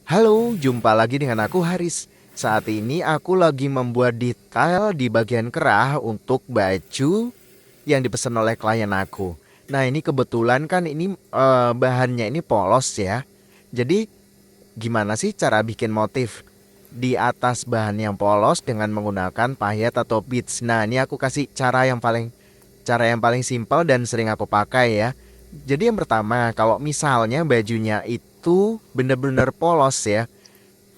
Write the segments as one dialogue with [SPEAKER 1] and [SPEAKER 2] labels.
[SPEAKER 1] Halo, jumpa lagi dengan aku Haris. Saat ini aku lagi membuat detail di bagian kerah untuk baju yang dipesan oleh klien aku. Nah, ini kebetulan kan ini bahannya ini polos ya. Jadi, gimana sih cara bikin motif di atas bahan yang polos dengan menggunakan payet atau beads? Nah, ini aku kasih cara yang paling simpel dan sering aku pakai ya. Jadi yang pertama, kalau misalnya bajunya itu bener-bener polos ya.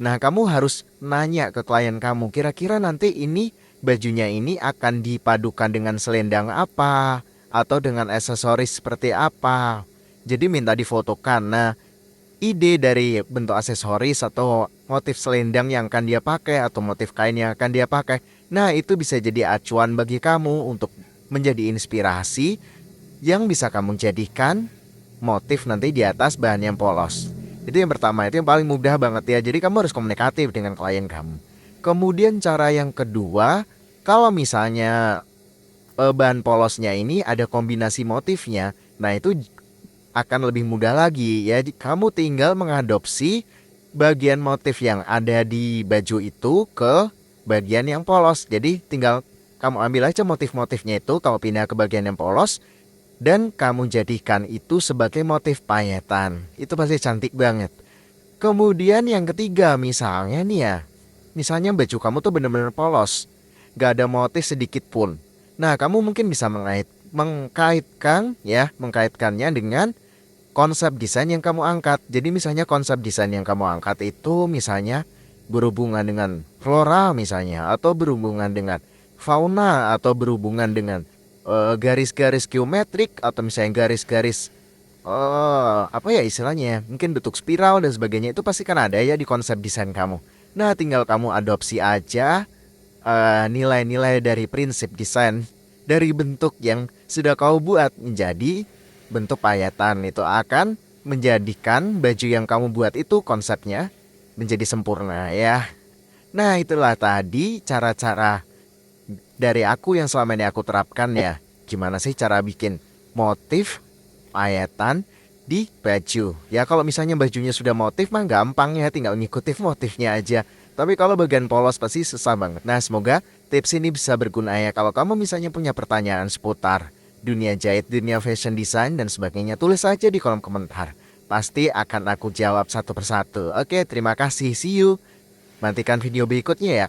[SPEAKER 1] Nah, kamu harus nanya ke klien kamu, kira-kira nanti ini bajunya ini akan dipadukan dengan selendang apa atau dengan aksesoris seperti apa. Jadi minta difotokan. Nah, ide dari bentuk aksesoris atau motif selendang yang akan dia pakai atau motif kain yang akan dia pakai. Nah, itu bisa jadi acuan bagi kamu untuk menjadi inspirasi yang bisa kamu jadikan motif nanti di atas bahan yang polos. Itu yang pertama, itu yang paling mudah banget ya. Jadi kamu harus komunikatif dengan klien kamu. Kemudian cara yang kedua, kalau misalnya bahan polosnya ini ada kombinasi motifnya, nah itu akan lebih mudah lagi ya. Kamu tinggal mengadopsi bagian motif yang ada di baju itu ke bagian yang polos. Jadi tinggal kamu ambil aja motif-motifnya itu, kamu pindah ke bagian yang polos dan kamu jadikan itu sebagai motif payetan. Itu pasti cantik banget. Kemudian yang ketiga, misalnya nih ya, misalnya baju kamu tuh bener-bener polos, gak ada motif sedikit pun. Nah, kamu mungkin bisa mengkaitkannya dengan konsep desain yang kamu angkat. Jadi misalnya konsep desain yang kamu angkat itu misalnya berhubungan dengan flora misalnya, atau berhubungan dengan fauna, atau berhubungan dengan garis-garis geometrik, atau misalnya garis-garis apa ya istilahnya, mungkin bentuk spiral dan sebagainya. Itu pasti kan ada ya di konsep desain kamu. Nah, tinggal kamu adopsi aja nilai-nilai dari prinsip desain dari bentuk yang sudah kau buat menjadi bentuk payetan. Itu akan menjadikan baju yang kamu buat itu konsepnya menjadi sempurna ya. Nah, itulah tadi cara-cara dari aku yang selama ini aku terapkan ya. Gimana sih cara bikin motif payetan di baju? Ya kalau misalnya bajunya sudah motif mah gampang ya, tinggal ngikutin motifnya aja. Tapi kalau bagian polos pasti susah banget. Nah, semoga tips ini bisa berguna ya. Kalau kamu misalnya punya pertanyaan seputar dunia jahit, dunia fashion design dan sebagainya, tulis aja di kolom komentar. Pasti akan aku jawab satu persatu. Oke, terima kasih. See you. Nantikan video berikutnya ya.